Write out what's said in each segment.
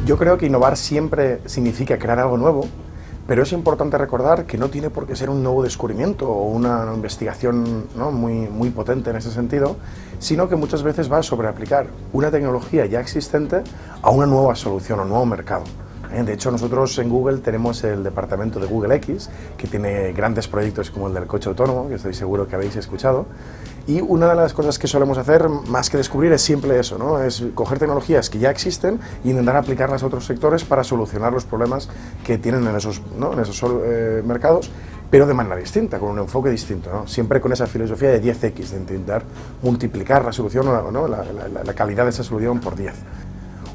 Yo creo que innovar siempre significa crear algo nuevo, pero es importante recordar que no tiene por qué ser un nuevo descubrimiento o una investigación, ¿no?, muy potente en ese sentido, sino que muchas veces va sobre aplicar una tecnología ya existente a una nueva solución o nuevo mercado. De hecho, nosotros en Google tenemos el departamento de Google X, que tiene grandes proyectos como el del coche autónomo, que estoy seguro que habéis escuchado. Y una de las cosas que solemos hacer, más que descubrir, es siempre eso, ¿no? Es coger tecnologías que ya existen e intentar aplicarlas a otros sectores para solucionar los problemas que tienen en esos, ¿no?, en esos mercados, pero de manera distinta, con un enfoque distinto, ¿no? Siempre con esa filosofía de 10X, de intentar multiplicar la solución, ¿no?, la calidad de esa solución por 10.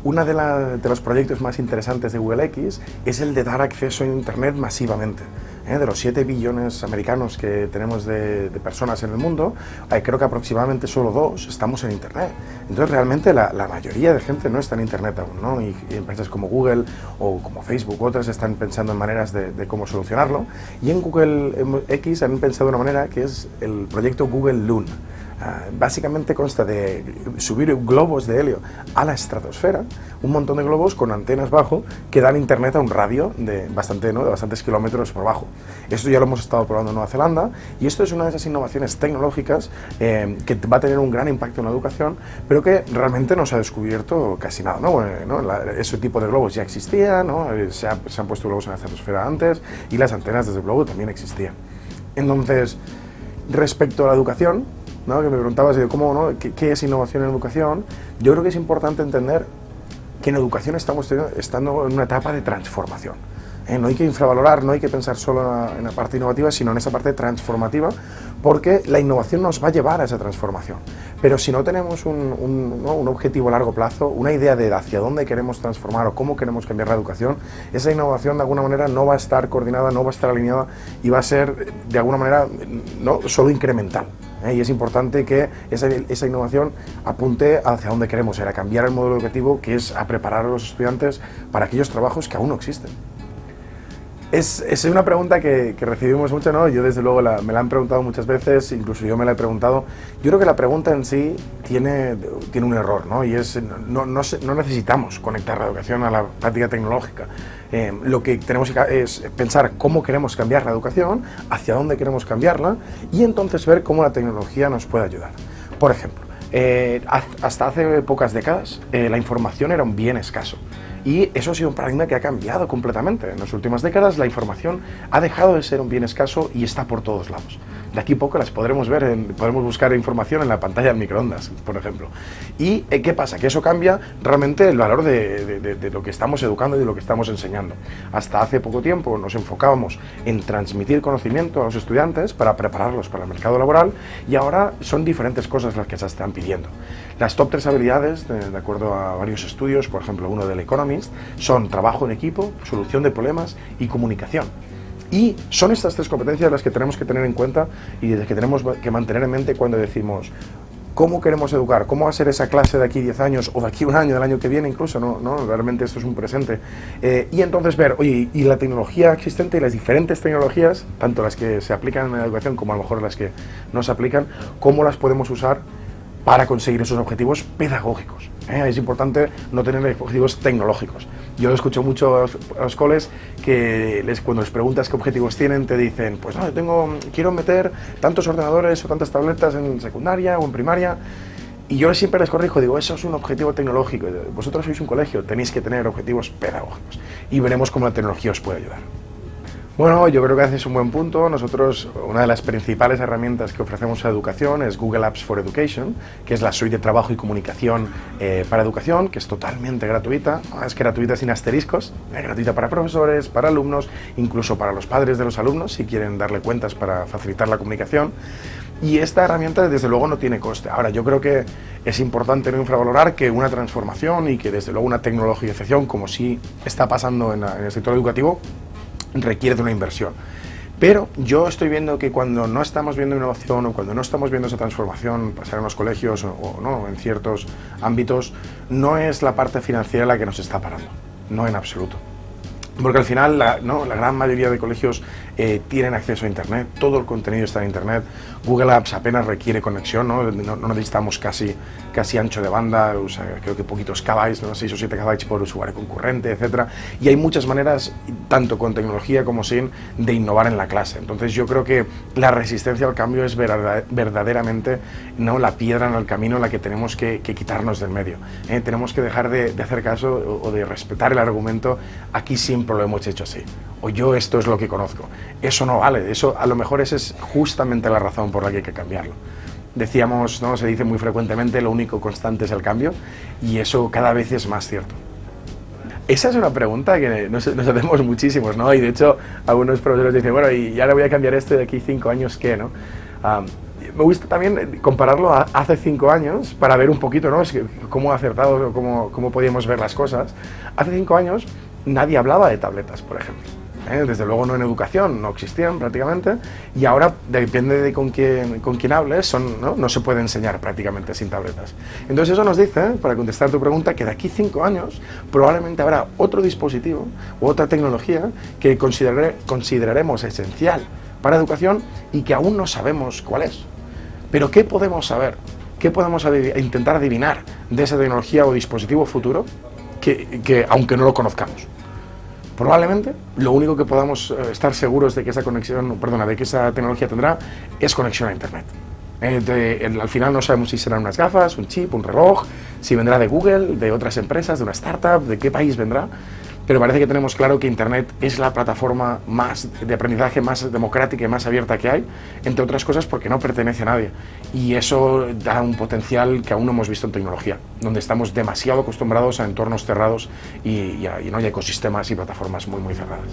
Uno de los proyectos más interesantes de Google X es el de dar acceso a Internet masivamente. De los 7 billones americanos que tenemos de personas en el mundo, creo que aproximadamente solo 2 estamos en Internet. Entonces realmente la mayoría de gente no está en Internet aún, ¿no? Y empresas como Google o como Facebook u otras están pensando en maneras de cómo solucionarlo. Y en Google X han pensado de una manera que es el proyecto Google Loon. Básicamente consta de subir globos de helio a la estratosfera, un montón de globos con antenas bajo que dan internet a un radio de bastantes kilómetros por bajo. Esto ya lo hemos estado probando en Nueva Zelanda y esto es una de esas innovaciones tecnológicas que va a tener un gran impacto en la educación, pero que realmente no se ha descubierto casi nada, ¿no? Ese tipo de globos ya existía, ¿no? Se han puesto globos en la estratosfera antes y las antenas desde luego también existían. Entonces, respecto a la educación, ¿no?, que me preguntabas de cómo, ¿no?, qué es innovación en educación, yo creo que es importante entender que en educación estamos estando en una etapa de transformación. No hay que infravalorar, no hay que pensar solo en la parte innovativa, sino en esa parte transformativa, porque la innovación nos va a llevar a esa transformación. Pero si no tenemos un objetivo a largo plazo, una idea de hacia dónde queremos transformar o cómo queremos cambiar la educación, esa innovación de alguna manera no va a estar coordinada, no va a estar alineada y va a ser de alguna manera no solo incremental. Y es importante que esa innovación apunte hacia dónde queremos ir, a cambiar el modelo educativo, que es a preparar a los estudiantes para aquellos trabajos que aún no existen. Es una pregunta que recibimos mucho, ¿no? Yo desde luego me la han preguntado muchas veces, incluso yo me la he preguntado. Yo creo que la pregunta en sí tiene un error, ¿no? Y es, no necesitamos conectar la educación a la práctica tecnológica. Lo que tenemos es pensar cómo queremos cambiar la educación, hacia dónde queremos cambiarla y entonces ver cómo la tecnología nos puede ayudar. Por ejemplo, hasta hace pocas décadas la información era un bien escaso. Y eso ha sido un paradigma que ha cambiado completamente. En las últimas décadas la información ha dejado de ser un bien escaso y está por todos lados. De aquí a poco las podremos ver, podremos buscar información en la pantalla del microondas, por ejemplo. ¿Y qué pasa? Que eso cambia realmente el valor de lo que estamos educando y de lo que estamos enseñando. Hasta hace poco tiempo nos enfocábamos en transmitir conocimiento a los estudiantes para prepararlos para el mercado laboral y ahora son diferentes cosas las que se están pidiendo. Las top 3 habilidades, de acuerdo a varios estudios, por ejemplo uno del Economist, son trabajo en equipo, solución de problemas y comunicación. Y son estas 3 competencias las que tenemos que tener en cuenta y que tenemos que mantener en mente cuando decimos cómo queremos educar, cómo va a ser esa clase de aquí 10 años o de aquí 1 año, del año que viene incluso, ¿no? Realmente esto es un presente. Y entonces ver, oye, y la tecnología existente y las diferentes tecnologías, tanto las que se aplican en la educación como a lo mejor las que no se aplican, cómo las podemos usar para conseguir esos objetivos pedagógicos. Es importante no tener objetivos tecnológicos. Yo escucho mucho a los coles que cuando les preguntas qué objetivos tienen, te dicen, pues no, quiero meter tantos ordenadores o tantas tabletas en secundaria o en primaria. Y yo siempre les corrijo, digo, eso es un objetivo tecnológico. Vosotros sois un colegio, tenéis que tener objetivos pedagógicos. Y veremos cómo la tecnología os puede ayudar. Bueno, yo creo que haces un buen punto. Nosotros, una de las principales herramientas que ofrecemos a educación es Google Apps for Education, que es la suite de trabajo y comunicación para educación, que es totalmente gratuita. Es que gratuita sin asteriscos, gratuita para profesores, para alumnos, incluso para los padres de los alumnos, si quieren darle cuentas para facilitar la comunicación. Y esta herramienta, desde luego, no tiene coste. Ahora, yo creo que es importante no infravalorar que una transformación y que, desde luego, una tecnologización, como sí está pasando en el sector educativo, requiere de una inversión. Pero yo estoy viendo que cuando no estamos viendo innovación o cuando no estamos viendo esa transformación pasar en los colegios o no, en ciertos ámbitos, no es la parte financiera la que nos está parando, no en absoluto. Porque al final la gran mayoría de colegios tienen acceso a Internet, todo el contenido está en Internet. Google Apps apenas requiere conexión, no necesitamos casi ancho de banda, o sea, creo que poquitos kbytes, 6 o 7 kbytes por usuario concurrente, etc. Y hay muchas maneras, tanto con tecnología como sin, de innovar en la clase. Entonces yo creo que la resistencia al cambio es verdaderamente la piedra en el camino, la que tenemos que quitarnos del medio. Tenemos que dejar de hacer caso o de respetar el argumento, aquí siempre lo hemos hecho así, o yo esto es lo que conozco. Eso no vale, eso a lo mejor esa es justamente la razón por la que hay que cambiarlo. Decíamos, se dice muy frecuentemente, lo único constante es el cambio, y eso cada vez es más cierto. Esa es una pregunta que nos hacemos muchísimos, ¿no? Y de hecho algunos profesores dicen, bueno, y ahora voy a cambiar esto de aquí 5 años, ¿qué, no? Me gusta también compararlo a hace 5 años para ver un poquito, ¿no? Cómo ha acertado, cómo podíamos ver las cosas. Hace 5 años nadie hablaba de tabletas, por ejemplo. Desde luego no en educación, no existían prácticamente, y ahora depende de con quién hables, no se puede enseñar prácticamente sin tabletas. Entonces eso nos dice, para contestar tu pregunta, que de aquí 5 años probablemente habrá otro dispositivo u otra tecnología que consideraremos esencial para educación y que aún no sabemos cuál es. Pero ¿qué podemos saber? ¿Qué podemos intentar adivinar de esa tecnología o dispositivo futuro que aunque no lo conozcamos? Probablemente lo único que podamos estar seguros de que esa tecnología tendrá es conexión a Internet. Al final no sabemos si serán unas gafas, un chip, un reloj, si vendrá de Google, de otras empresas, de una startup, de qué país vendrá, pero parece que tenemos claro que Internet es la plataforma de aprendizaje más democrática y más abierta que hay, entre otras cosas porque no pertenece a nadie. Y eso da un potencial que aún no hemos visto en tecnología, donde estamos demasiado acostumbrados a entornos cerrados y a ecosistemas y plataformas muy, muy cerradas.